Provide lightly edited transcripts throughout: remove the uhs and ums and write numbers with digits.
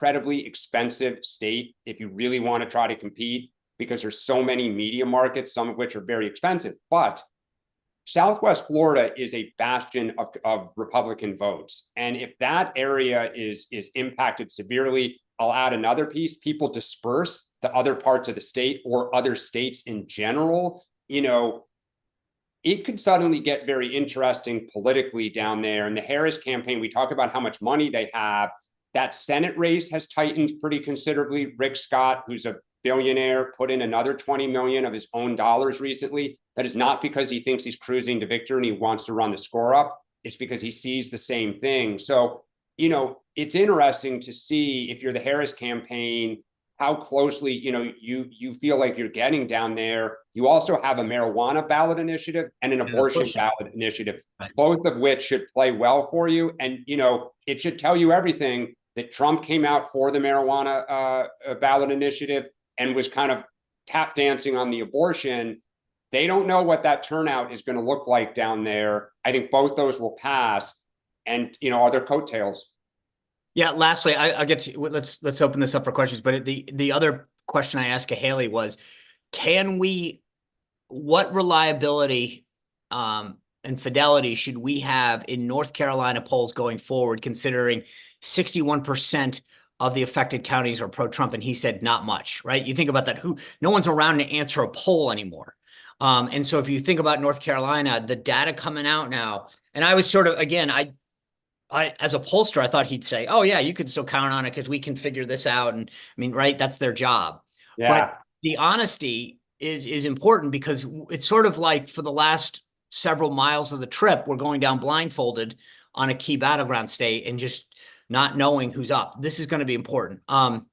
incredibly expensive state if you really want to try to compete, because there's so many media markets, some of which are very expensive. But Southwest Florida is a bastion of Republican votes. And if that area is impacted severely, I'll add another piece. People disperse to other parts of the state or other states in general. It could suddenly get very interesting politically down there. And the Harris campaign, we talk about how much money they have. That Senate race has tightened pretty considerably. Rick Scott, who's a billionaire, put in another 20 million of his own dollars recently. That is not because he thinks he's cruising to victory and he wants to run the score up. It's because he sees the same thing. So, it's interesting to see, if you're the Harris campaign, how closely, you feel like you're getting down there. You also have a marijuana ballot initiative and an abortion ballot initiative, right, both of which should play well for you. And, it should tell you everything that Trump came out for the marijuana ballot initiative and was kind of tap dancing on the abortion. They don't know what that turnout is going to look like down there. I think both those will pass. And, are there coattails? Yeah. Lastly, I'll get to, let's open this up for questions. But the other question I asked Haley was, what reliability and fidelity should we have in North Carolina polls going forward, considering 61% of the affected counties are pro-Trump? And he said, not much, right? You think about that. No one's around to answer a poll anymore. And so if you think about North Carolina, the data coming out now, and I was sort of, again, I as a pollster, I thought he'd say, oh yeah, you can still count on it because we can figure this out. And I mean, right, that's their job. Yeah. But the honesty is important, because it's sort of like, for the last several miles of the trip, we're going down blindfolded on a key battleground state and just not knowing who's up. This is going to be important. All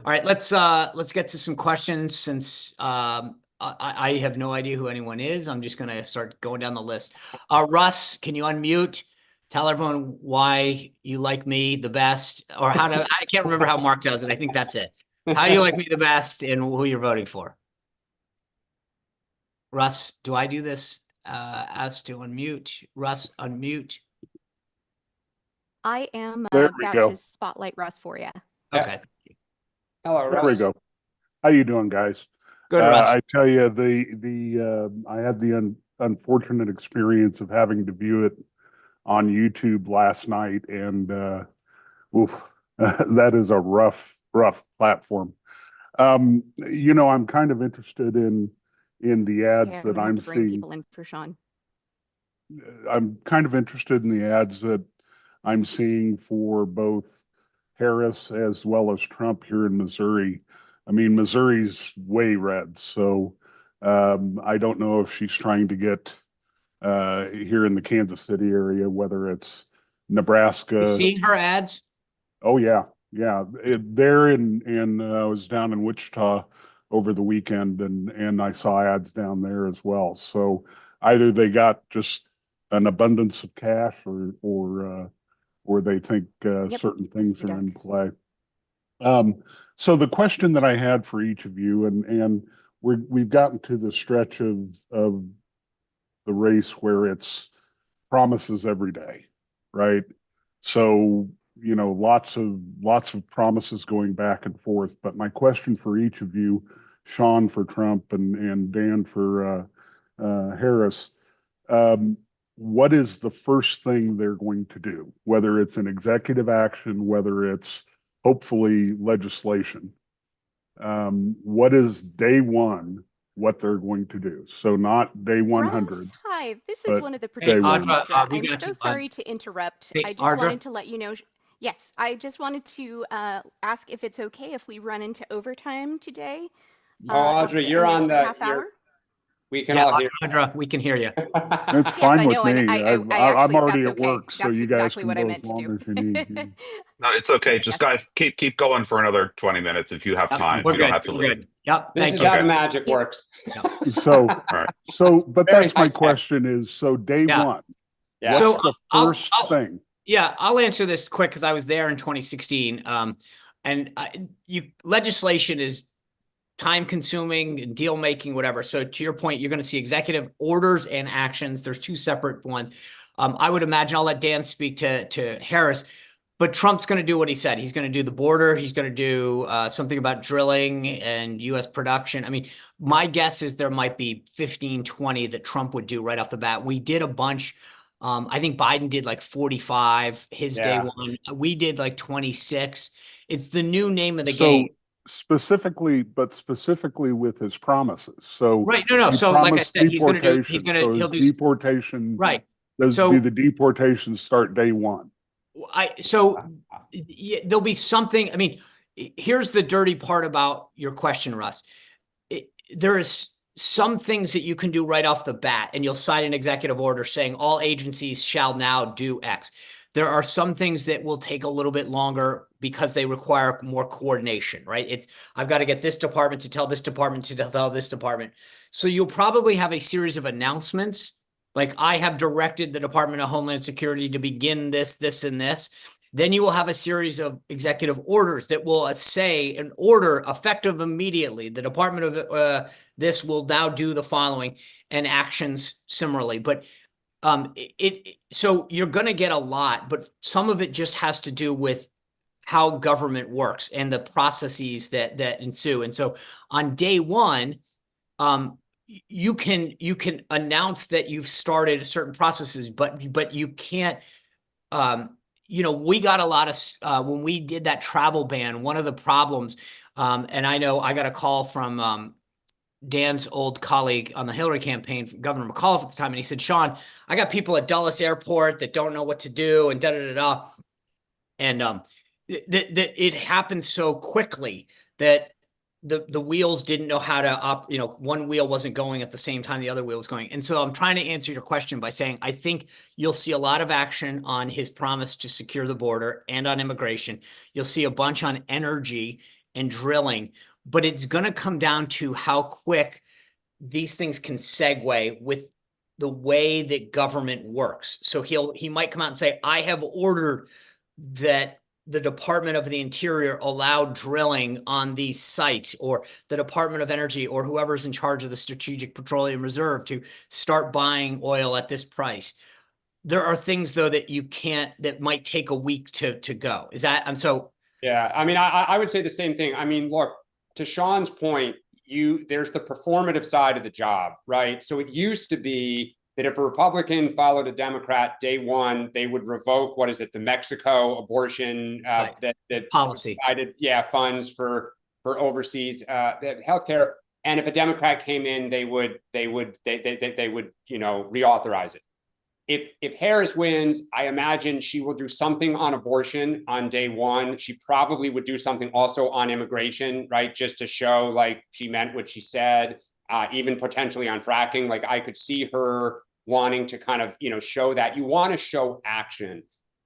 right, let's get to some questions, since I have no idea who anyone is. I'm just going to start going down the list. Russ, can you unmute? Tell everyone why you like me the best, or I can't remember how Mark does it. I think that's it. How you like me the best and who you're voting for. Russ, do I do this? Ask to unmute. Russ, unmute. I am about to spotlight Russ for you. Okay. Hello, Russ. There we go. How you doing, guys? Good, Russ. I tell you, I had the unfortunate experience of having to view it on YouTube last night, and that is a rough platform. I'm kind of interested in the ads that I'm seeing. People in for Sean. I'm kind of interested in the ads that I'm seeing for both Harris as well as Trump here in Missouri. I mean, Missouri's way red, so I don't know if she's trying to get here in the Kansas City area, whether it's Nebraska. You seen her ads? Oh yeah. There in I was down in Wichita over the weekend, and I saw ads down there as well. So either they got just an abundance of cash, or they think certain things are in play. So the question that I had for each of you, and we've gotten to the stretch of the race where it's promises every day, right? So, lots of promises going back and forth. But my question for each of you, Sean for Trump and Dan for Harris, what is the first thing they're going to do? Whether it's an executive action, whether it's hopefully legislation. What is day one, what they're going to do? So not day 100. Hi, this is one of the producers. I'm so sorry to interrupt. Hey, I just wanted to let you know. Yes, I just wanted to ask if it's okay if we run into overtime today. Audra, you're on the half hour. We can all hear. Audra, we can hear you. It's fine with me. I'm already at work, so you guys can go as long as you need. No, it's okay. Just guys, keep going for another 20 minutes if you have time. We're you good. don't have to leave. Good. Yep. This is how magic works. But that's my question is, so day one, what's the first thing? Yeah, I'll answer this quick because I was there in 2016. And legislation is time consuming and deal making, whatever. So to your point, you're going to see executive orders and actions. There's two separate ones. I would imagine, I'll let Dan speak to Harris. But Trump's going to do what he said. He's going to do the border. He's going to do something about drilling and U.S. production. I mean, my guess is there might be 15, 20 that Trump would do right off the bat. We did a bunch. I think Biden did like 45 his day Yeah. one. We did like 26. It's the new name of the game. Specifically with his promises. So Right. No. he So like I promised said, he's going to do, deportation. His deportation, right. do the deportation start day one? There'll be something. I mean, here's the dirty part about your question, Russ. There is some things that you can do right off the bat, and you'll sign an executive order saying all agencies shall now do X. There are some things that will take a little bit longer because they require more coordination, right? I've got to get this department to tell this department to tell this department. So you'll probably have a series of announcements. Like, I have directed the Department of Homeland Security to begin this, this, and this. Then you will have a series of executive orders that will say an order effective immediately. The Department of this will now do the following, and actions similarly. But so you're going to get a lot, but some of it just has to do with how government works and the processes that ensue. And so on day one, you can announce that you've started certain processes, but you can't. We got a lot of when we did that travel ban. One of the problems, and I know I got a call from Dan's old colleague on the Hillary campaign, Governor McAuliffe at the time, and he said, "Sean, I got people at Dulles Airport that don't know what to do," and and it happened so quickly that the wheels didn't know how to one wheel wasn't going at the same time the other wheel was going. And so I'm trying to answer your question by saying, I think you'll see a lot of action on his promise to secure the border and on immigration. You'll see a bunch on energy and drilling, but it's going to come down to how quick these things can segue with the way that government works. So he might come out and say, I have ordered that the Department of the Interior allowed drilling on these sites, or the Department of Energy, or whoever's in charge of the Strategic Petroleum Reserve, to start buying oil at this price. There are things, though, that might take a week to go. Is that, Yeah, I mean, I would say the same thing. I mean, look, to Sean's point, there's the performative side of the job, right? So it used to be that if a Republican followed a Democrat day one, they would revoke, the Mexico abortion that policy provided, funds for overseas healthcare. And if a Democrat came in, they would reauthorize it. If Harris wins, I imagine she will do something on abortion on day one. She probably would do something also on immigration, right? Just to show like she meant what she said, even potentially on fracking. Like, I could see her wanting to kind of, show that. You want to show action.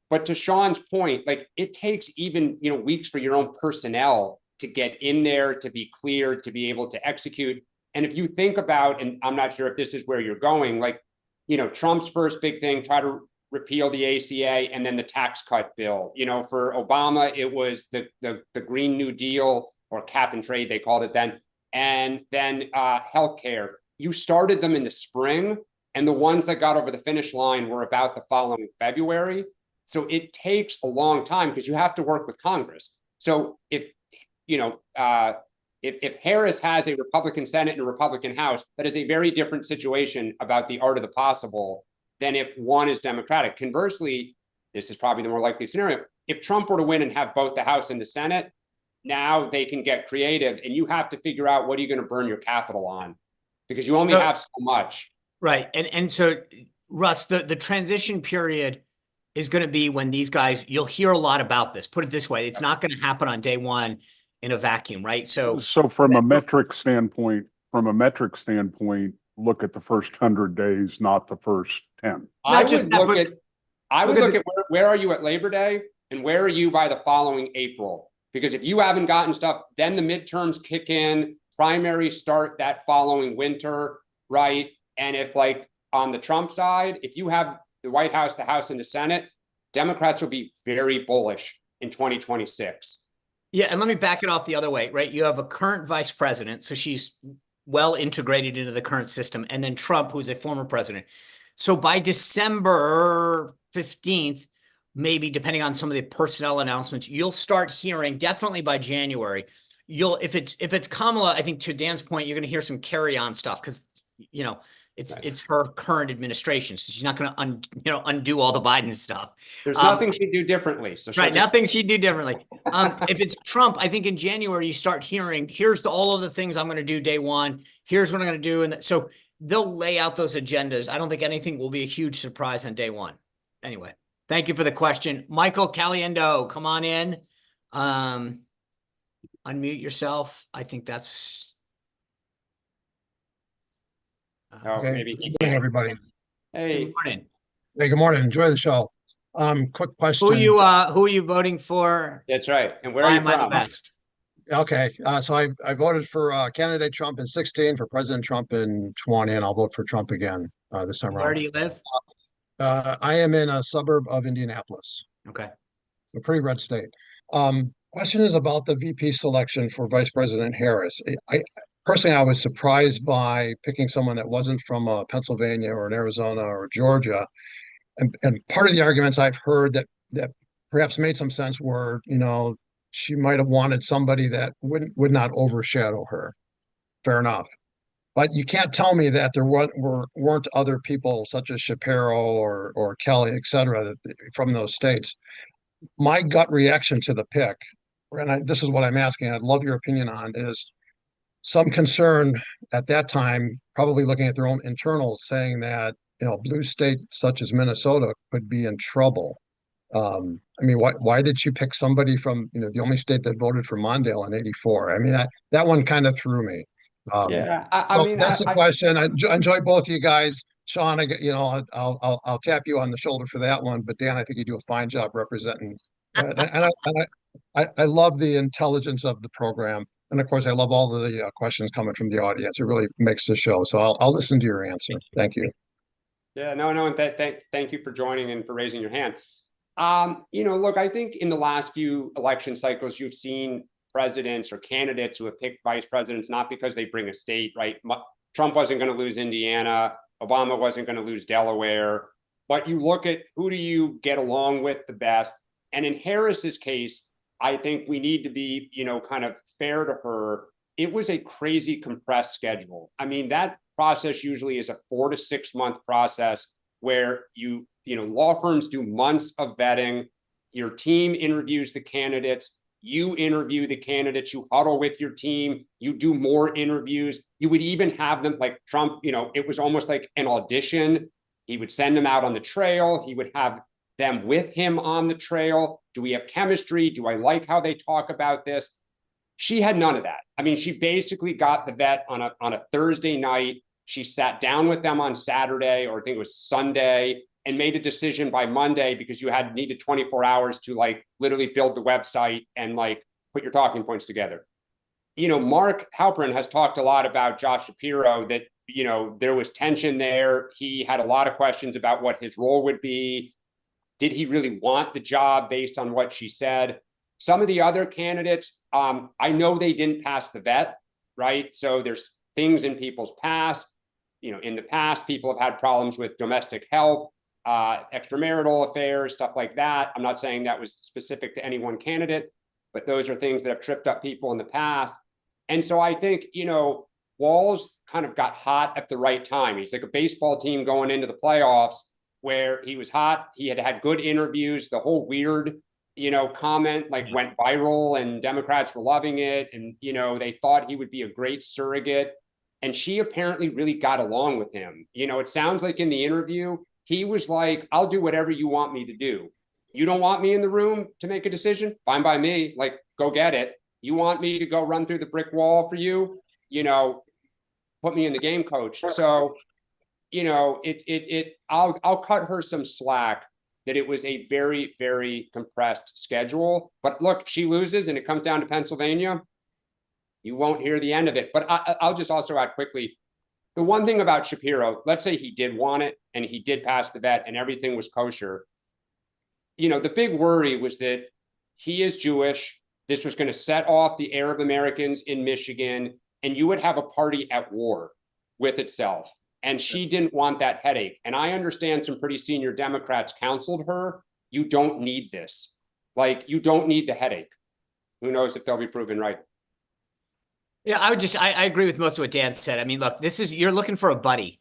But to Sean's point, like, it takes even, weeks for your own personnel to get in there, to be clear, to be able to execute. And if you think about, and I'm not sure if this is where you're going, like, Trump's first big thing, try to repeal the ACA, and then the tax cut bill. For Obama, it was the Green New Deal, or cap and trade, they called it then. And then healthcare. You started them in the spring, and the ones that got over the finish line were about the following February. So it takes a long time because you have to work with Congress. So if Harris has a Republican Senate and a Republican House, that is a very different situation about the art of the possible than if one is Democratic. Conversely, this is probably the more likely scenario. If Trump were to win and have both the House and the Senate, now they can get creative, and you have to figure out, what are you going to burn your capital on? Because you only have so much. Right. And so, Russ, the transition period is going to be when these guys, you'll hear a lot about this. Put it this way, it's not going to happen on day one in a vacuum, right? So from a metric standpoint, look at the first 100 days, not the first 10. I would look at where are you at Labor Day, and where are you by the following April? Because if you haven't gotten stuff, then the midterms kick in, primaries start that following winter, right? And if, like, on the Trump side, if you have the White House, the House, and the Senate, Democrats will be very bullish in 2026. Yeah, and let me back it off the other way, right? You have a current vice president, so she's well integrated into the current system, and then Trump, who's a former president. So by December 15th, maybe depending on some of the personnel announcements, you'll start hearing definitely by January. If it's Kamala, I think to Dan's point, you're going to hear some carry-on stuff because it's her current administration, so she's not going to undo all the Biden stuff. There's nothing she'd do differently. So nothing she'd do differently. If it's Trump, I think in January you start hearing, here's all of the things I'm going to do day one. Here's what I'm going to do, and so they'll lay out those agendas. I don't think anything will be a huge surprise on day one. Anyway, thank you for the question, Michael Caliendo. Come on in. Unmute yourself. I think that's. Okay. Maybe. Good morning, everybody. Hey. Good morning. Hey, good morning. Enjoy the show. Quick question. Who are you voting for? That's right. And where are you Am I the from? best? Okay. So I voted for candidate Trump in 16, for President Trump in 20, and I'll vote for Trump again this time Where around. do you live? I am in a suburb of Indianapolis, Okay. a pretty red state. Question is about the VP selection for Vice President Harris. Personally, I was surprised by picking someone that wasn't from Pennsylvania or an Arizona or Georgia. And part of the arguments I've heard that perhaps made some sense were, she might have wanted somebody that would not overshadow her. Fair enough. But you can't tell me that there weren't other people such as Shapiro or Kelly, et cetera, from those states. My gut reaction to the pick, and this is what I'm asking, I'd love your opinion on, is some concern at that time, probably looking at their own internals, saying that blue state such as Minnesota could be in trouble. Why did you pick somebody from the only state that voted for Mondale in '84? I mean, that one kind of threw me. That's the question. I enjoy both of you guys. Sean, I'll tap you on the shoulder for that one. But Dan, I think you do a fine job representing. And I love the intelligence of the program. And of course, I love all of the questions coming from the audience. It really makes the show. So I'll listen to your answer. Thank you. Yeah, no, and thank you for joining and for raising your hand. Look, I think in the last few election cycles, you've seen presidents or candidates who have picked vice presidents, not because they bring a state, right? Trump wasn't going to lose Indiana. Obama wasn't going to lose Delaware. But you look at who do you get along with the best. And in Harris's case, I think we need to be, kind of fair to her. It was a crazy compressed schedule. I mean, that process usually is a 4 to 6 month process where law firms do months of vetting. Your team interviews the candidates. You interview the candidates. You huddle with your team. You do more interviews. You would even have them like Trump, it was almost like an audition. He would send them out on the trail. He would have them with him on the trail. Do we have chemistry? Do I like how they talk about this? She had none of that. I mean, she basically got the vet on a Thursday night. She sat down with them on Saturday, or I think it was Sunday, and made a decision by Monday because you needed 24 hours to literally build the website and put your talking points together. Mark Halperin has talked a lot about Josh Shapiro, that, there was tension there. He had a lot of questions about what his role would be. Did he really want the job based on what she said? Some of the other candidates, I know they didn't pass the vet, right? So there's things in people's past. In the past, people have had problems with domestic help, extramarital affairs, stuff like that. I'm not saying that was specific to any one candidate, but those are things that have tripped up people in the past. And so I think, Walz kind of got hot at the right time. He's like a baseball team going into the playoffs where he was hot. He had good interviews. The whole weird, comment went viral and Democrats were loving it. And, they thought he would be a great surrogate. And she apparently really got along with him. It sounds like in the interview, he was like, I'll do whatever you want me to do. You don't want me in the room to make a decision? Fine by me. Go get it. You want me to go run through the brick wall for you? Put me in the game, coach. So, I'll cut her some slack that it was a very, very compressed schedule. But look, if she loses and it comes down to Pennsylvania, you won't hear the end of it. But I'll just also add quickly, the one thing about Shapiro, let's say he did want it and he did pass the vet and everything was kosher. The big worry was that he is Jewish. This was going to set off the Arab Americans in Michigan, and you would have a party at war with itself. And she didn't want that headache. And I understand some pretty senior Democrats counseled her, you don't need this. Like, you don't need the headache. Who knows if they'll be proven right? Yeah, I agree with most of what Dan said. I mean, look, you're looking for a buddy.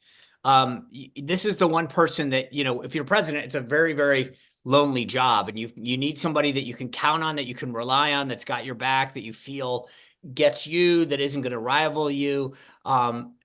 This is the one person that, if you're president, it's a very, very lonely job, and you need somebody that you can count on, that you can rely on, that's got your back, that you feel gets you, that isn't going to rival you.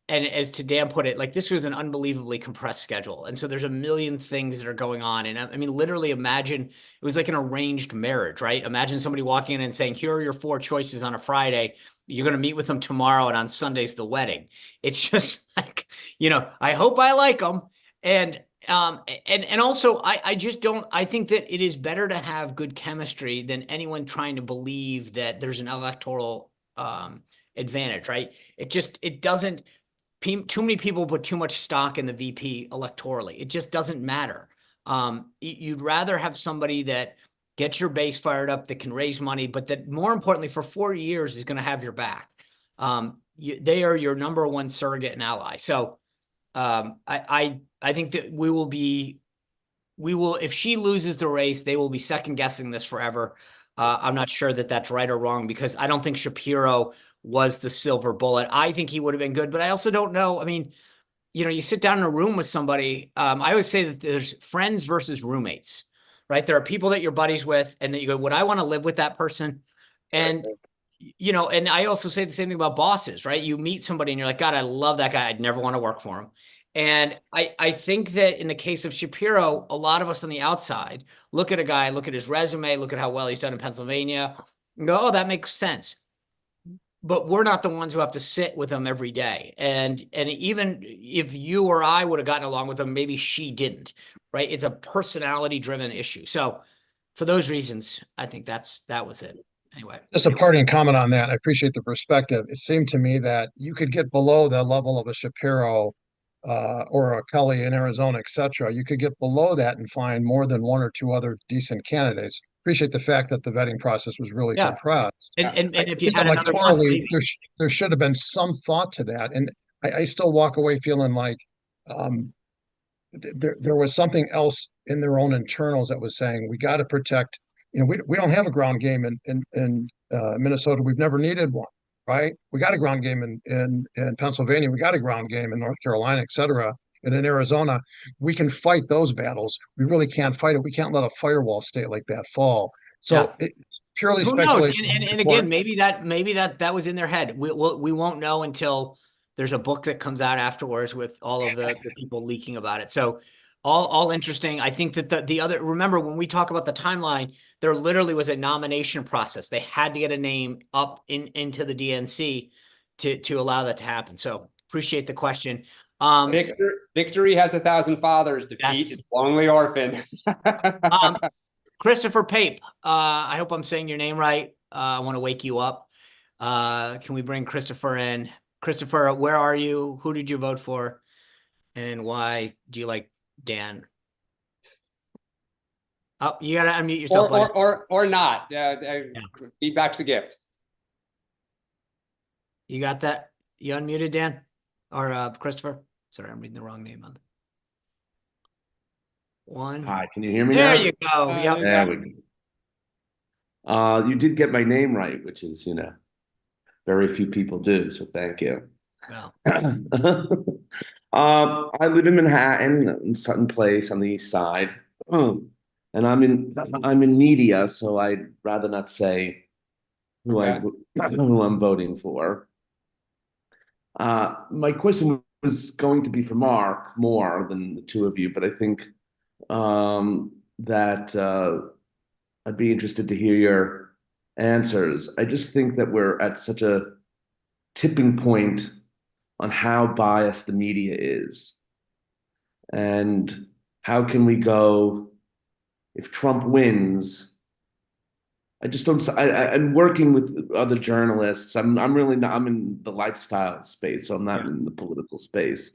And as to Dan put it, like, this was an unbelievably compressed schedule. And so there's a million things that are going on. And I mean, literally imagine it was like an arranged marriage, right? Imagine somebody walking in and saying, here are your 4 choices on a Friday. You're going to meet with them tomorrow, and on Sunday's the wedding. It's just like, I hope I like them. And also I just don't, I think that it is better to have good chemistry than anyone trying to believe that there's an electoral advantage, right? It doesn't, too many people put too much stock in the VP electorally. It just doesn't matter. You'd rather have somebody that gets your base fired up, that can raise money, but that, more importantly, for 4 years is going to have your back. They are your number one surrogate and ally. So I think that we will, if she loses the race, they will be second guessing this forever. I'm not sure that that's right or wrong, because I don't think Shapiro was the silver bullet. I think he would have been good, but I also don't know. I mean, you sit down in a room with somebody. I always say that there's friends versus roommates, right? There are people that you're buddies with, and that you go, would I want to live with that person? And, and I also say the same thing about bosses, right? You meet somebody and you're like, God, I love that guy. I'd never want to work for him. And I think that in the case of Shapiro, a lot of us on the outside look at a guy, look at his resume, look at how well he's done in Pennsylvania, and go, oh, that makes sense. But we're not the ones who have to sit with him every day. And even if you or I would have gotten along with him, maybe she didn't, right? It's a personality driven issue. So for those reasons, I think that was it. Anyway. Just a parting comment on that. I appreciate the perspective. It seemed to me that you could get below the level of a Shapiro or a Kelly in Arizona, et cetera. You could get below that and find more than 1 or 2 other decent candidates. Appreciate the fact that the vetting process was really compressed. And I if you think had another month, electorally, there should have been some thought to that. And I still walk away feeling like there was something else in their own internals that was saying, we got to protect, we don't have a ground game in Minnesota. We've never needed one, right? We got a ground game in Pennsylvania. We got a ground game in North Carolina, et cetera. And in Arizona, we can fight those battles. We really can't fight it. We can't let a firewall state like that fall. So purely who knows? speculation. And again, maybe that was in their head. We won't know until there's a book that comes out afterwards with all of the people leaking about it. So all interesting. I think that the other, remember when we talk about the timeline, there literally was a nomination process. They had to get a name up into the DNC to allow that to happen. So appreciate the question. Victory has 1,000 fathers. Defeat is lonely orphan. Christopher Pape. I hope I'm saying your name right. I want to wake you up. Can we bring Christopher in? Christopher, where are you? Who did you vote for? And why do you like Dan? Oh, you gotta unmute yourself. Or not. Feedback's a gift. You got that? You unmuted, Dan? Or Christopher? Sorry, I'm reading the wrong name on one. Hi, can you hear me there now? You go. Yep. There we go. You did get my name right, which is, very few people do. So thank you. Well, I live in Manhattan, in Sutton Place on the East Side, and I'm in media, so I'd rather not say who I'm voting for. My question was going to be for Mark more than the two of you, but I think that I'd be interested to hear your answers. I just think that we're at such a tipping point on how biased the media is. And how can we go, if Trump wins, I just don't, I'm working with other journalists. I'm really not, I'm in the lifestyle space, so I'm not in the political space.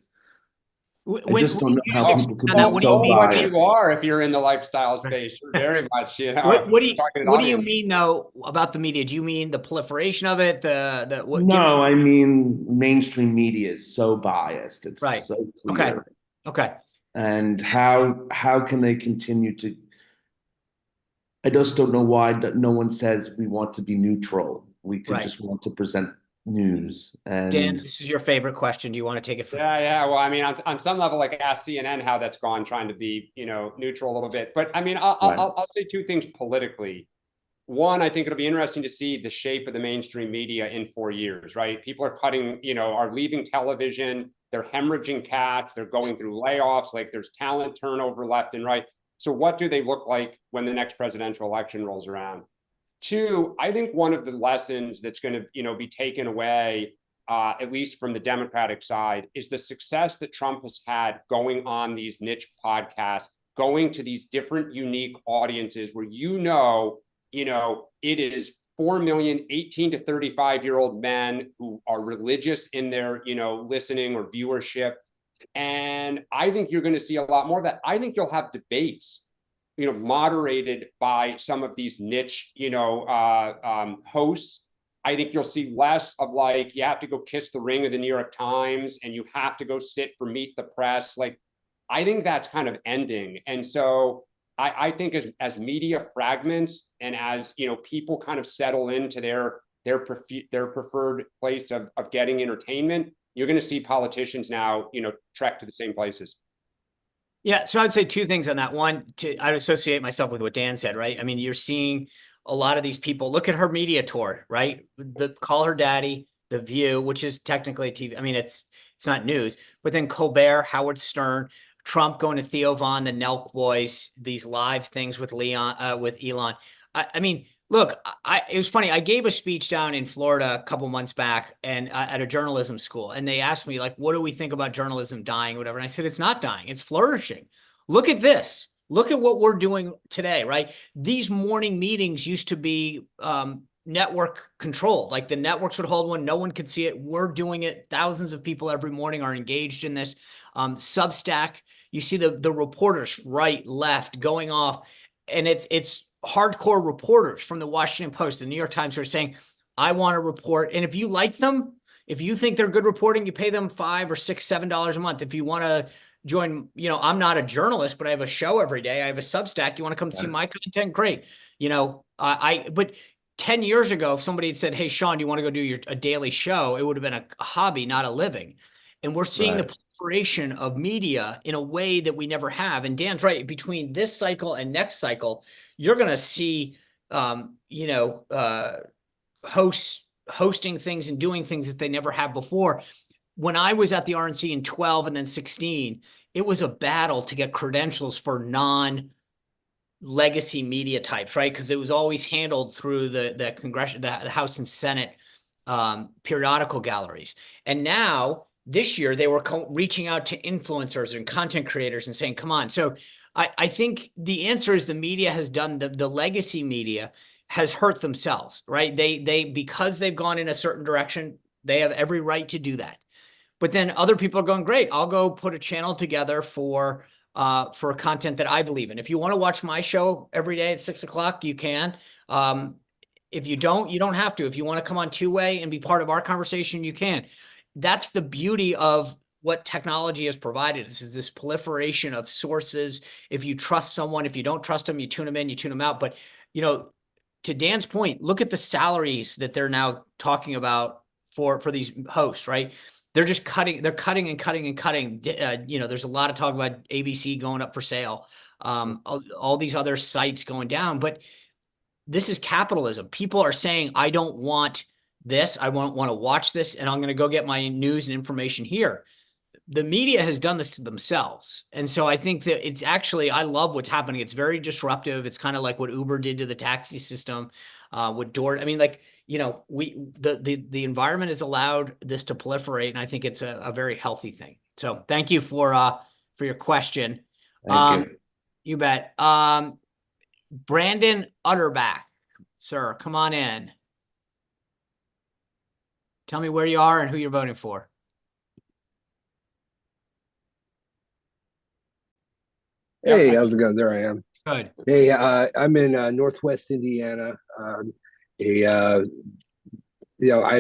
I just don't know how people could be so biased. You are if you're in the lifestyle space. You're very much, What do you mean though about the media? Do you mean the proliferation of it? No, I mean mainstream media is so biased. It's right. So clear. Okay. And how can they continue to I just don't know why no one says we want to be neutral. We could Right. just want to present news. Dan, And this is your favorite question. Do you want to take it from? Yeah. Well, I mean, on some level, like ask CNN how that's gone, trying to be, neutral a little bit. But I mean, Right. I'll say two things politically. One, I think it'll be interesting to see the shape of the mainstream media in 4 years, right? People are cutting, are leaving television, they're hemorrhaging cash, they're going through layoffs, like there's talent turnover left and right. So what do they look like when the next presidential election rolls around? Two, I think one of the lessons that's going to, be taken away, at least from the Democratic side, is the success that Trump has had going on these niche podcasts, going to these different unique audiences where it is 4 million 18 to 35-year-old men who are religious in their, listening or viewership. And I think you're going to see a lot more of that. I think you'll have debates, moderated by some of these niche, hosts. I think you'll see less of like, you have to go kiss the ring of the New York Times and you have to go sit for Meet the Press. Like, I think that's kind of ending. And so I think as media fragments and as people kind of settle into their preferred place of getting entertainment, you're going to see politicians now trek to the same places. Yeah, so I'd say two things on that. One, I'd associate myself with what Dan said, right? I mean, you're seeing a lot of these people. Look at her media tour, right? The Call Her Daddy, The View, which is technically a TV. I mean, it's not news, but then Colbert, Howard Stern, Trump going to Theo Von, the Nelk Boys, these live things with with Elon. I mean, look, it was funny. I gave a speech down in Florida a couple months back and at a journalism school, and they asked me like, what do we think about journalism dying or whatever? And I said, it's not dying, it's flourishing. Look at this. Look at what we're doing today, right? These morning meetings used to be network controlled. Like the networks would hold one, no one could see it. We're doing it. Thousands of people every morning are engaged in this. Substack, you see the reporters right, left going off, and it's hardcore reporters from the Washington Post, the New York Times, who are saying, I want to report. And if you like them, if you think they're good reporting, you pay them $5 or $6, $7 a month. If you want to join, I'm not a journalist, but I have a show every day. I have a Substack. You want to come see my content? Great. But 10 years ago, if somebody had said, hey, Sean, do you want to go do a daily show? It would have been a hobby, not a living. And we're seeing the proliferation of media in a way that we never have. And Dan's right. Between this cycle and next cycle, you're going to see, hosts hosting things and doing things that they never have before. When I was at the RNC in 12 and then 16, it was a battle to get credentials for non-legacy media types, right? Because it was always handled through the Congressional, the House and Senate periodical galleries. And now, this year, they were reaching out to influencers and content creators and saying, come on. So I think the answer is the media has done, the legacy media has hurt themselves, right? They because they've gone in a certain direction, they have every right to do that. But then other people are going, great, I'll go put a channel together for content that I believe in. If you want to watch my show every day at 6 o'clock, you can. If you don't, you don't have to. If you want to come on Two-Way and be part of our conversation, you can. That's the beauty of what technology has provided. This is this proliferation of sources. If you trust someone, if you don't trust them, you tune them in, you tune them out. But, to Dan's point, look at the salaries that they're now talking about for these hosts, right? They're just cutting, they're cutting and cutting and cutting. There's a lot of talk about ABC going up for sale, all these other sites going down, but this is capitalism. People are saying, I don't want this. I won't want to watch this, and I'm going to go get my news and information here. The media has done this to themselves. And so I think that it's actually, I love what's happening. It's very disruptive. It's kind of like what Uber did to the taxi system, with Door. I mean, like, the environment has allowed this to proliferate, and I think it's a very healthy thing. So thank you for your question. Thank you. You bet. Brandon Utterback, sir, come on in. Tell me where you are and who you're voting for. Hey, how's it going? There I am. Good. Hey, I'm in Northwest Indiana. I've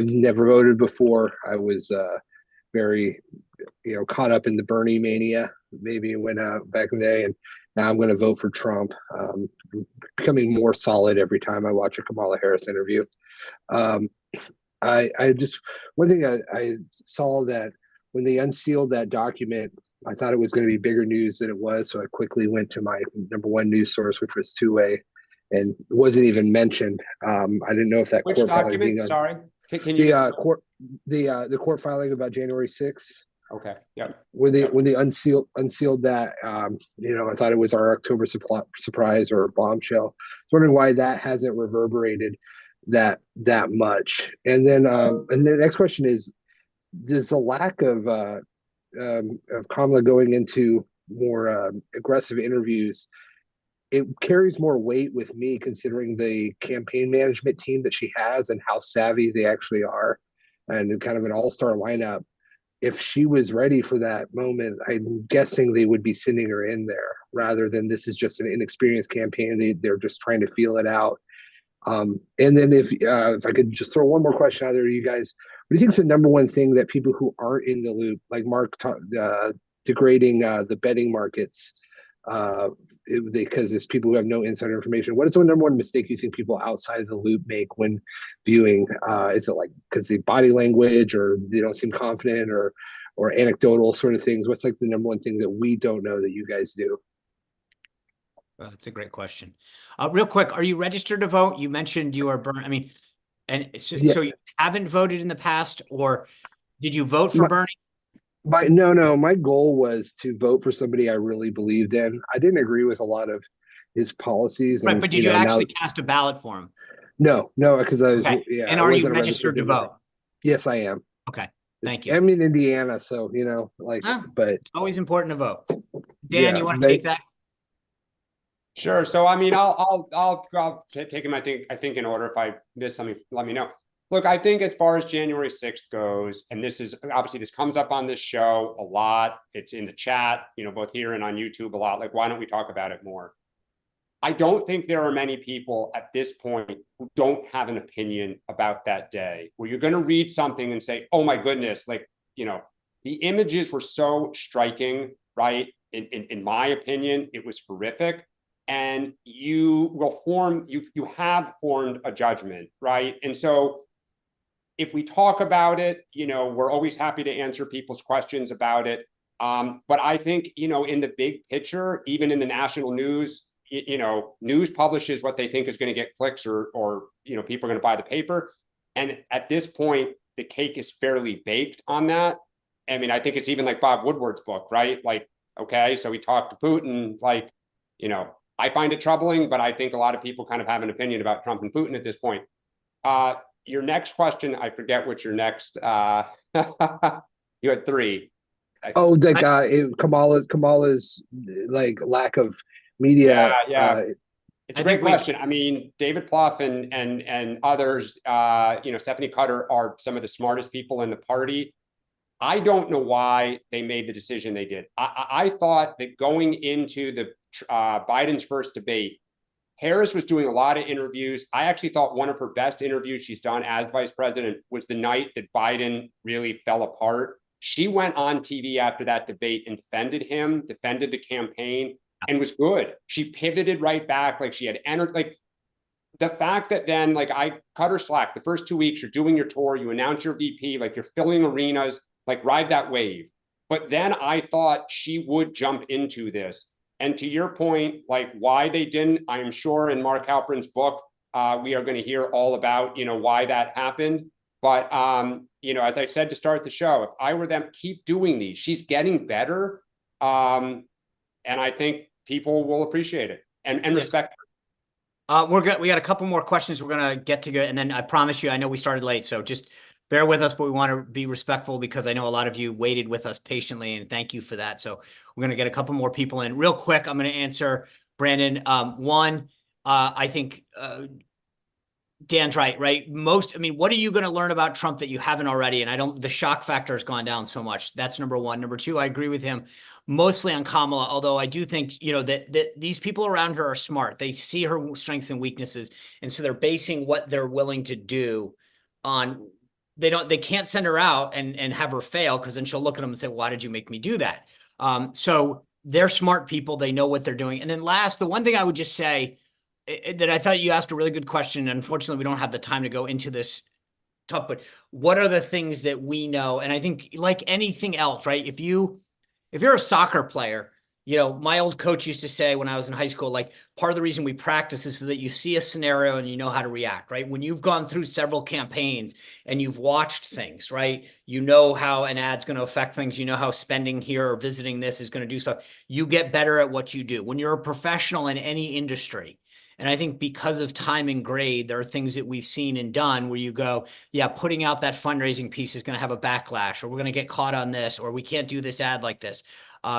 never voted before. I was very, caught up in the Bernie mania, maybe when back in the day, and now I'm going to vote for Trump. becoming more solid every time I watch a Kamala Harris interview. I just, one thing I saw that when they unsealed that document, I thought it was going to be bigger news than it was. So I quickly went to my number one news source, which was two-way, and it wasn't even mentioned. I didn't know if that Which court filing document? being Sorry, can you? the court filing about January 6th. Okay. Yeah. When they unsealed that, I thought it was our October surprise or bombshell. I was wondering why that hasn't reverberated that much. And then the next question is, does the lack of Kamala going into more aggressive interviews, it carries more weight with me considering the campaign management team that she has and how savvy they actually are, and kind of an all-star lineup. If she was ready for that moment, I'm guessing they would be sending her in there rather than this is just an inexperienced campaign. They're just trying to feel it out. And then if I could just throw one more question out there to you guys, what do you think is the number one thing that people who aren't in the loop, like Mark degrading the betting markets, because it's people who have no insider information. What is the number one mistake you think people outside the loop make when viewing? Is it like because the body language, or they don't seem confident, or anecdotal sort of things? What's like the number one thing that we don't know that you guys do? Well, that's a great question. Real quick, are you registered to vote? You mentioned you are Bernie. I mean, and so, Yeah. so you haven't voted in the past, or did you vote for Bernie? No. My goal was to vote for somebody I really believed in. I didn't agree with a lot of his policies. Right, and, but did you actually cast a ballot for him? No, because I was. Okay. Yeah, and I are you wasn't registered to voter. vote? Yes, I am. Okay, thank you. I'm in Indiana, so but It's always important to vote. Dan, Yeah, you want to take that? Sure. So, I mean, I'll take him. I think in order. If I miss something, let me know. Look, I think as far as January 6th goes, and this is obviously this comes up on this show a lot. It's in the chat, both here and on YouTube a lot. Like, why don't we talk about it more? I don't think there are many people at this point who don't have an opinion about that day, where you're going to read something and say, oh my goodness, like, the images were so striking, right? In my opinion, it was horrific. And you have formed a judgment, right? And so if we talk about it, we're always happy to answer people's questions about it. But I think, in the big picture, even in the national news, news publishes what they think is going to get clicks or people are going to buy the paper. And at this point, the cake is fairly baked on that. I mean, I think it's even like Bob Woodward's book, right? Like, okay, so he talked to Putin, like, I find it troubling, but I think a lot of people kind of have an opinion about Trump and Putin at this point. Your next question, I forget what your next, you had three. Oh, Kamala's like lack of media. Yeah. It's a great question. I mean, David Plouffe and others, Stephanie Cutter are some of the smartest people in the party. I don't know why they made the decision they did. I thought that going into the Biden's first debate, Harris was doing a lot of interviews. I actually thought one of her best interviews she's done as vice president was the night that Biden really fell apart. She went on TV after that debate and defended him, defended the campaign, and was good. She pivoted right back. Like, she had entered, like, the fact that then, like, I cut her slack. The first 2 weeks, you're doing your tour, you announce your VP, like, you're filling arenas, like, ride that wave. But then I thought she would jump into this. And to your point, like, why they didn't, I'm sure in Mark Halperin's book, we are going to hear all about, why that happened. But, as I said to start the show, if I were them, keep doing these. She's getting better. And I think people will appreciate it and respect her. We're good. We got a couple more questions we're going to get to, and then I promise you, I know we started late, so just bear with us, but we want to be respectful because I know a lot of you waited with us patiently, and thank you for that. So we're going to get a couple more people in real quick. I'm going to answer Brandon. One, I think Dan's right? What are you going to learn about Trump that you haven't already? And the shock factor has gone down so much. That's number one. Number two, I agree with him mostly on Kamala, although I do think, that these people around her are smart. They see her strengths and weaknesses. And so they're basing what they're willing to do on, they can't send her out and have her fail, because then she'll look at them and say, why did you make me do that? So they're smart people. They know what they're doing. And then last, the one thing I would just say, that I thought you asked a really good question. Unfortunately, we don't have the time to go into this tough, but what are the things that we know? And I think like anything else, right? If you're a soccer player, you know, my old coach used to say when I was in high school, like part of the reason we practice is so that you see a scenario and you know how to react, right? When you've gone through several campaigns and you've watched things, right? You know how an ad's going to affect things. You know how spending here or visiting this is going to do stuff. You get better at what you do. When you're a professional in any industry, and I think because of time and grade, there are things that we've seen and done where you go, yeah, putting out that fundraising piece is going to have a backlash, or we're going to get caught on this, or we can't do this ad like this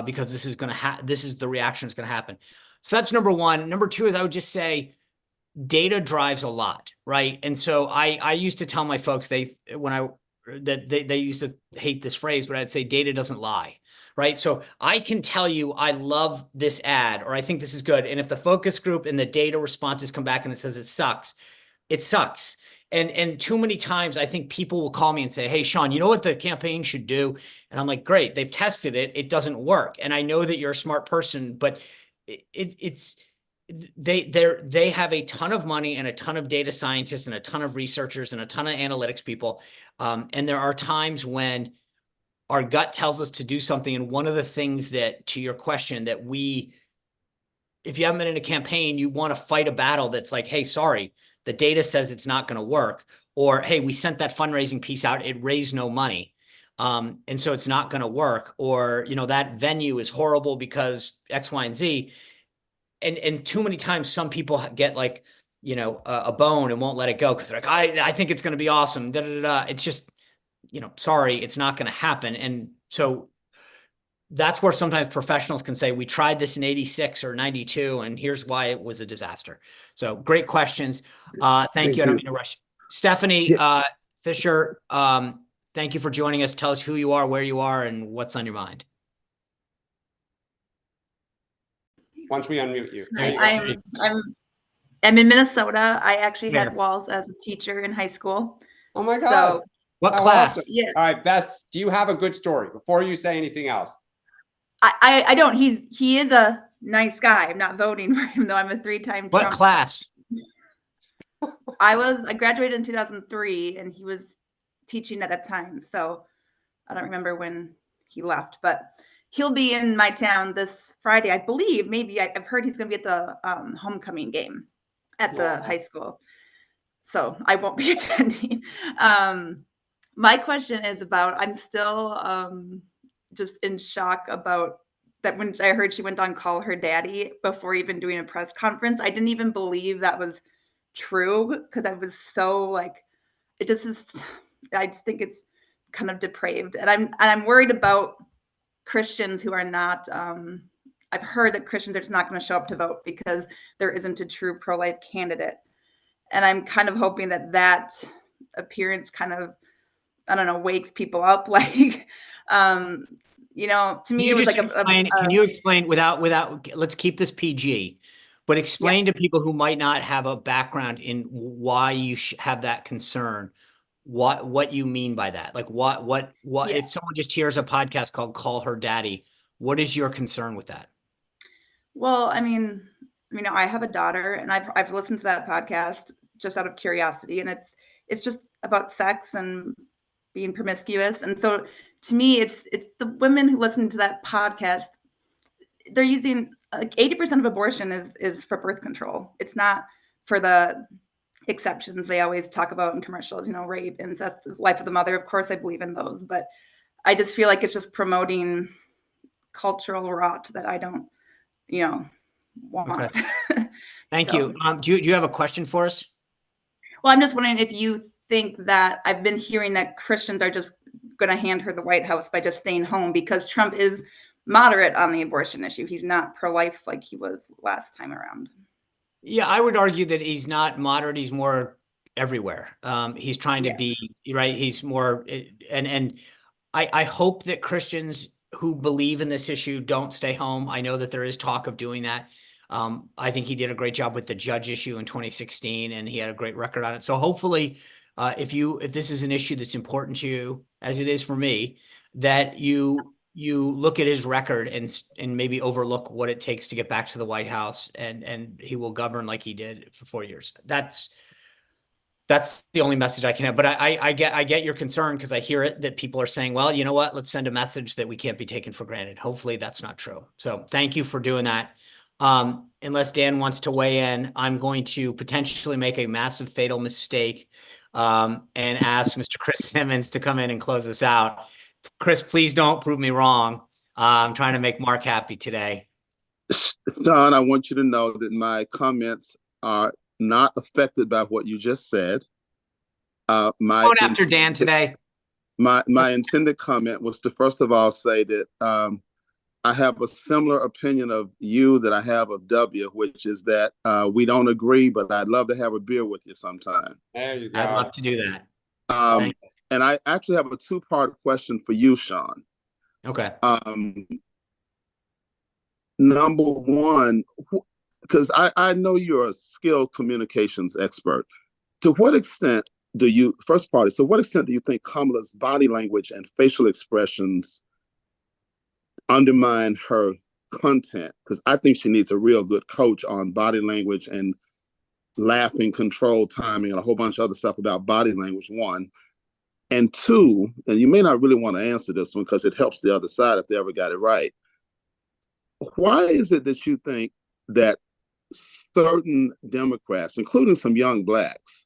because this is going to this is the reaction that's going to happen. So that's number one. Number two is I would just say data drives a lot, right? And so I used to tell my folks they used to hate this phrase, but I'd say data doesn't lie. Right. So I can tell you, I love this ad, or I think this is good. And if the focus group and the data responses come back and it says it sucks, it sucks. And too many times I think people will call me and say, hey, Sean, you know what the campaign should do? And I'm like, great, they've tested it. It doesn't work. And I know that you're a smart person, but they have a ton of money and a ton of data scientists and a ton of researchers and a ton of analytics people. And there are times when our gut tells us to do something. And one of the things that, to your question, that if you haven't been in a campaign, you want to fight a battle that's like, hey, sorry, the data says it's not going to work. Or, hey, we sent that fundraising piece out, it raised no money. And so it's not going to work. Or, you know, that venue is horrible because X, Y, and Z. And too many times some people get like, you know, a bone and won't let it go because they're like, I think it's going to be awesome. Da, da, da, da. It's just, you know, sorry, it's not going to happen. And so that's where sometimes professionals can say, we tried this in 86 or 92, and here's why it was a disaster. So great questions. Thank you. I don't mean to rush. Stephanie Fisher, thank you for joining us. Tell us who you are, where you are, and what's on your mind. Once we unmute you. I'm in Minnesota. I actually had Walls as a teacher in high school. Oh my God. So, what class? Awesome. Yeah. All right, Beth, do you have a good story before you say anything else? I don't. He is a nice guy. I'm not voting for him though. I'm a 3-time What Trump. class? I graduated in 2003 and he was teaching at that time. So I don't remember when he left, but he'll be in my town this Friday, I believe. Maybe I've heard he's going to be at the homecoming game at the high school. So I won't be attending. My question is about, I'm still just in shock about that. When I heard she went on Call Her Daddy before even doing a press conference, I didn't even believe that was true because I was so like, it just is, I just think it's kind of depraved. And I'm worried about Christians who are not, I've heard that Christians are just not going to show up to vote because there isn't a true pro-life candidate. And I'm kind of hoping that appearance kind of, I don't know, wakes people up. Like, you know, to me, it was like can you explain without, let's keep this PG, but explain to people who might not have a background in why you have that concern, what you mean by that. Like what if someone just hears a podcast called Call Her Daddy, what is your concern with that? Well, I mean, I have a daughter and I've listened to that podcast just out of curiosity, and it's just about sex and being promiscuous. And so to me, it's the women who listen to that podcast, they're using like 80% of abortion is for birth control. It's not for the exceptions they always talk about in commercials, you know, rape, incest, life of the mother. Of course, I believe in those, but I just feel like it's just promoting cultural rot that I don't, you know, want. Okay. Thank you. Do you have a question for us? Well, I'm just wondering if you think that I've been hearing that Christians are just going to hand her the White House by just staying home because Trump is moderate on the abortion issue. He's not pro-life like he was last time around. Yeah, I would argue that he's not moderate. He's more everywhere. He's trying to be right. He's more, and I hope that Christians who believe in this issue don't stay home. I know that there is talk of doing that. I think he did a great job with the judge issue in 2016, and he had a great record on it. So hopefully, if this is an issue that's important to you, as it is for me, that you you look at his record and maybe overlook what it takes to get back to the White House, and he will govern like he did for 4 years. That's the only message I can have. But I get your concern, because I hear it, that people are saying, well, you know what, let's send a message that we can't be taken for granted. Hopefully that's not true. So thank you for doing that. Unless Dan wants to weigh in, I'm going to potentially make a massive fatal mistake and ask Mr. Chris Simmons to come in and close us out. Chris, please don't prove me wrong. I'm trying to make Mark happy today. Sean, I want you to know that my comments are not affected by what you just said. Going after Dan today. My intended comment was to first of all say that I have a similar opinion of you that I have of W, which is that we don't agree, but I'd love to have a beer with you sometime. There you go. I'd love to do that. And I actually have a two-part question for you, Sean. Okay. Number one, because I know you're a skilled communications expert. To what extent do you, first part is, to what extent do you think Kamala's body language and facial expressions undermine her content? Because I think she needs a real good coach on body language and laughing, control, timing, and a whole bunch of other stuff about body language, one. And two, and you may not really want to answer this one because it helps the other side if they ever got it right. Why is it that you think that certain Democrats, including some young blacks,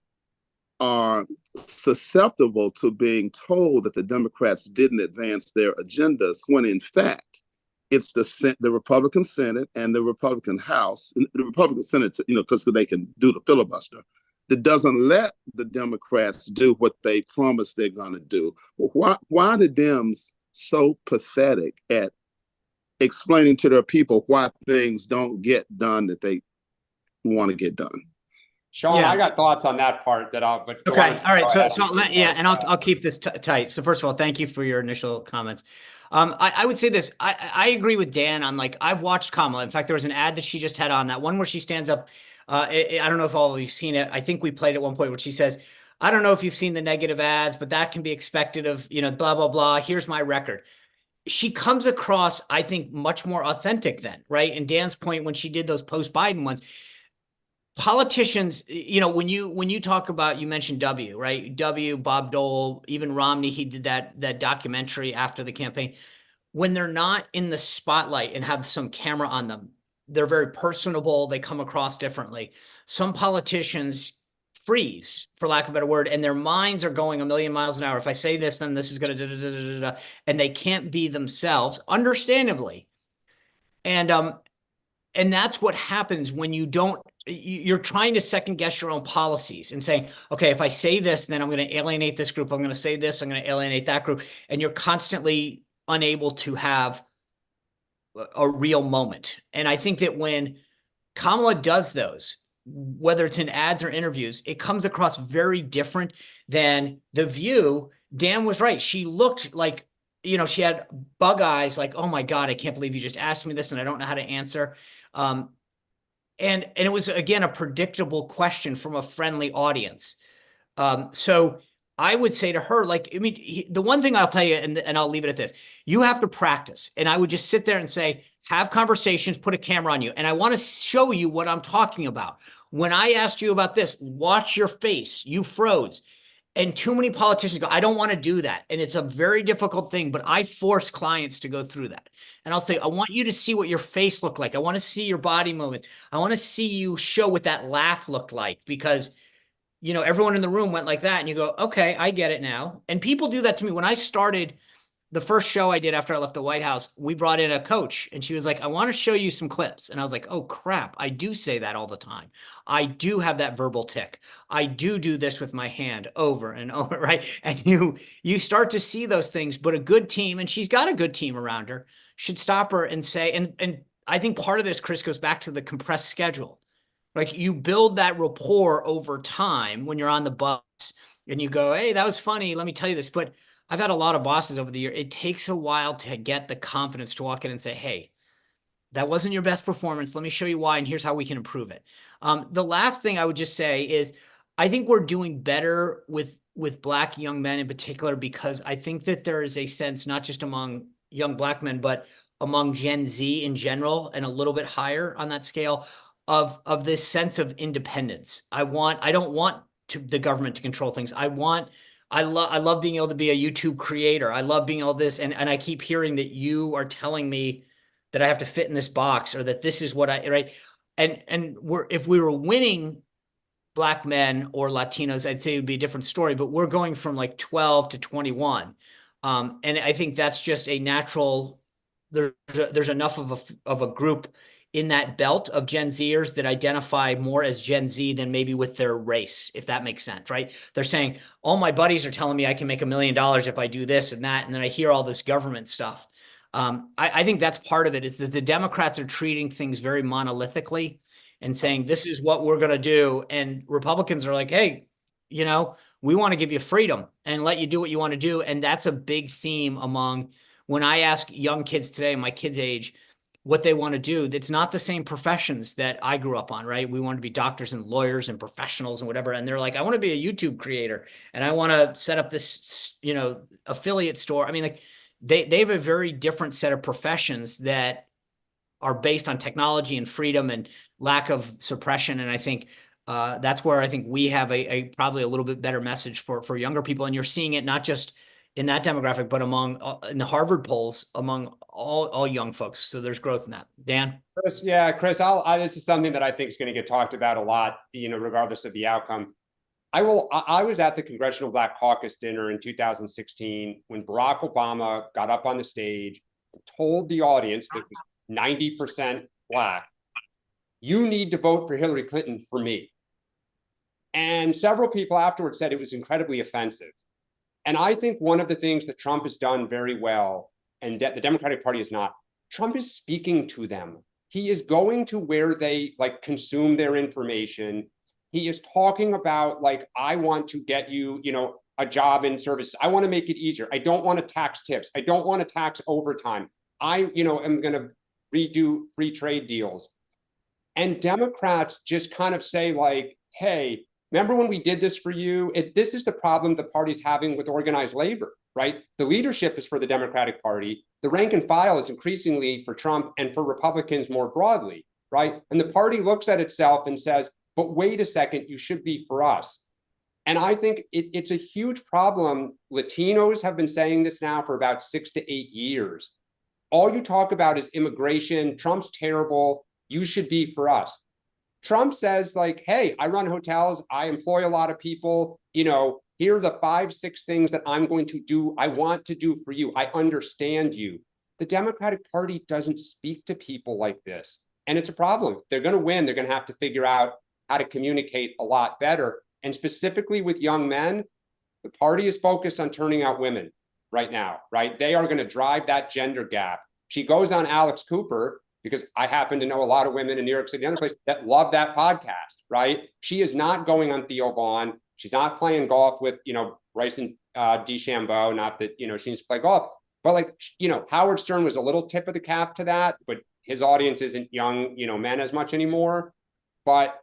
are susceptible to being told that the Democrats didn't advance their agendas, when in fact it's the Republican Senate and the Republican House, the Republican Senate, because they can do the filibuster, that doesn't let the Democrats do what they promised they're going to do? Why are the Dems so pathetic at explaining to their people why things don't get done that they want to get done? Sean, I got thoughts on that part that I'll, but okay. All right. And I'll keep this tight. So first of all, thank you for your initial comments. I would say this. I agree with Dan on, like, I've watched Kamala. In fact, there was an ad that she just had on, that one where she stands up. I don't know if all of you've seen it. I think we played at one point where she says, I don't know if you've seen the negative ads, but that can be expected of, blah, blah, blah. Here's my record. She comes across, I think, much more authentic then, right? And Dan's point, when she did those post-Biden ones, politicians, when you talk about, you mentioned W, right? W, Bob Dole, even Romney, he did that documentary after the campaign. When they're not in the spotlight and have some camera on them, they're very personable. They come across differently. Some politicians freeze, for lack of a better word, and their minds are going a million miles an hour. If I say this, then this is going to, and they can't be themselves, understandably. And that's what happens when you're trying to second guess your own policies and saying, okay, if I say this, then I'm going to alienate this group. I'm going to say this, I'm going to alienate that group. And you're constantly unable to have a real moment. And I think that when Kamala does those, whether it's in ads or interviews, it comes across very different than The View. Dan was right. She looked like, she had bug eyes, like, oh my God, I can't believe you just asked me this and I don't know how to answer. And it was, again, a predictable question from a friendly audience. So I would say to her, like, the one thing I'll tell you, and I'll leave it at this, you have to practice. And I would just sit there and say, have conversations, put a camera on you. And I want to show you what I'm talking about. When I asked you about this, watch your face, you froze. And too many politicians go, I don't want to do that. And it's a very difficult thing, but I force clients to go through that. And I'll say, I want you to see what your face looked like. I want to see your body movements. I want to see you show what that laugh looked like, because everyone in the room went like that, and you go, okay, I get it now. And people do that to me. When I started the first show I did after I left the White House, we brought in a coach, and she was like, I want to show you some clips. And I was like, oh crap, I do say that all the time. I do have that verbal tick. I do this with my hand over and over, right? And you start to see those things, but a good team, and she's got a good team around her, should stop her and say, and I think part of this, Chris, goes back to the compressed schedule. Like, you build that rapport over time when you're on the bus and you go, hey, that was funny. Let me tell you this. But I've had a lot of bosses over the year. It takes a while to get the confidence to walk in and say, hey, that wasn't your best performance. Let me show you why, and here's how we can improve it. The last thing I would just say is, I think we're doing better with Black young men in particular, because I think that there is a sense, not just among young black men, but among Gen Z in general, and a little bit higher on that scale, of this sense of independence. I don't want the government to control things. I love being able to be a YouTube creator. I love being able to this, and I keep hearing that you are telling me that I have to fit in this box, or that this is what right. And if we were winning black men or Latinos, I'd say it would be a different story, but we're going from like 12 to 21. And I think that's just a natural, there's enough of a group in that belt of Gen Zers that identify more as Gen Z than maybe with their race, if that makes sense, right? They're saying, all my buddies are telling me I can make $1 million if I do this and that. And then I hear all this government stuff. I think that's part of it, is that the Democrats are treating things very monolithically and saying, this is what we're going to do. And Republicans are like, hey, we want to give you freedom and let you do what you want to do. And that's a big theme when I ask young kids today, my kids' age, what they want to do. It's not the same professions that I grew up on, right? We want to be doctors and lawyers and professionals and whatever. And they're like, I want to be a YouTube creator and I want to set up this, affiliate store. I mean, like they have a very different set of professions that are based on technology and freedom and lack of suppression. And I think that's where I think we have a probably a little bit better message for younger people. And you're seeing it not just in that demographic, but in the Harvard polls among all young folks. So there's growth in that. Dan? Chris, this is something that I think is going to get talked about a lot, regardless of the outcome. I was at the Congressional Black Caucus dinner in 2016 when Barack Obama got up on the stage and told the audience that was 90% black, you need to vote for Hillary Clinton for me. And several people afterwards said it was incredibly offensive. And I think one of the things that Trump has done very well, and that the Democratic Party is not, Trump is speaking to them. He is going to where they consume their information. He is talking about I want to get you, a job in services. I want to make it easier. I don't want to tax tips. I don't want to tax overtime. I, am going to redo free trade deals. And Democrats just kind of say hey, remember when we did this for you? This is the problem the party's having with organized labor, right? The leadership is for the Democratic Party. The rank and file is increasingly for Trump and for Republicans more broadly, right? And the party looks at itself and says, but wait a second, you should be for us. And I think it's a huge problem. Latinos have been saying this now for about 6 to 8 years. All you talk about is immigration. Trump's terrible. You should be for us. Trump says hey, I run hotels. I employ a lot of people. Here are the 5, 6 things that I'm going to do. I want to do for you. I understand you. The Democratic Party doesn't speak to people like this. And it's a problem. If they're going to win, they're going to have to figure out how to communicate a lot better. And specifically with young men, the party is focused on turning out women right now, right? They are going to drive that gender gap. She goes on Alex Cooper, because I happen to know a lot of women in New York City and other places that love that podcast, right? She is not going on Theo Vaughn. She's not playing golf with, Bryson DeChambeau, not that, she needs to play golf. But Howard Stern was a little tip of the cap to that, but his audience isn't young, men as much anymore. But,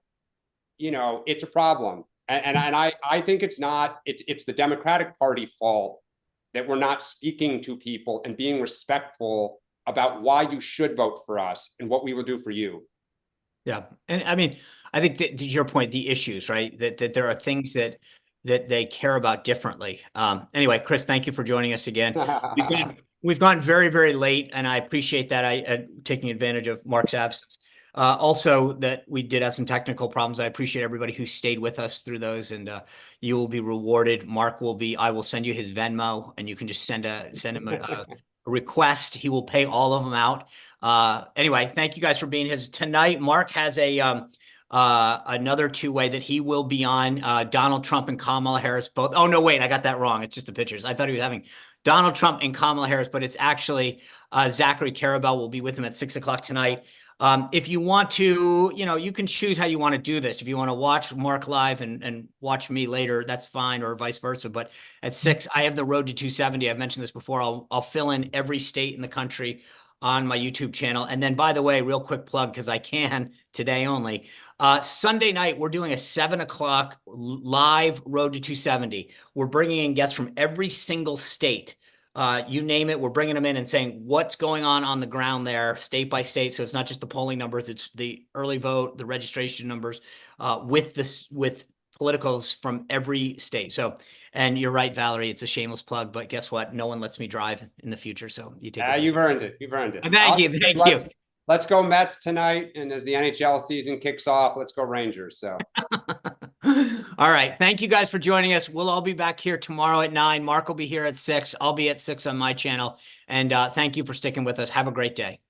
it's a problem. And I think it's the Democratic Party fault that we're not speaking to people and being respectful about why you should vote for us and what we will do for you. Yeah. And I mean, I think that to your point, the issues, right? That there are things that they care about differently. Anyway, Chris, thank you for joining us again. We've gone very, very late, and I appreciate that. I taking advantage of Mark's absence. Also, that we did have some technical problems. I appreciate everybody who stayed with us through those, and you will be rewarded. I will send you his Venmo, and you can just send him a request. He will pay all of them out. Anyway, thank you guys for being here tonight. Mark has another two-way that he will be on. Donald Trump and Kamala Harris both. Oh no, wait, I got that wrong. It's just the pictures. I thought he was having Donald Trump and Kamala Harris, but it's actually Zachary Karabell will be with him at 6 o'clock tonight. If you want to, you can choose how you want to do this. If you want to watch Mark live and watch me later, that's fine, or vice versa. But at 6, I have the Road to 270. I've mentioned this before. I'll fill in every state in the country on my YouTube channel. And then, by the way, real quick plug, because I can today only. Sunday night, we're doing a 7 o'clock live Road to 270. We're bringing in guests from every single state You name it, we're bringing them in and saying what's going on the ground there, state by state. So it's not just the polling numbers; it's the early vote, the registration numbers, with politicals from every state. So, and you're right, Valerie, it's a shameless plug, but guess what? No one lets me drive in the future, so you take it. You've earned it. You've earned it. Thank you. Thank you. Let's go Mets tonight, and as the NHL season kicks off, let's go Rangers. So. All right. Thank you guys for joining us. We'll all be back here tomorrow at 9. Mark will be here at 6. I'll be at 6 on my channel. And thank you for sticking with us. Have a great day.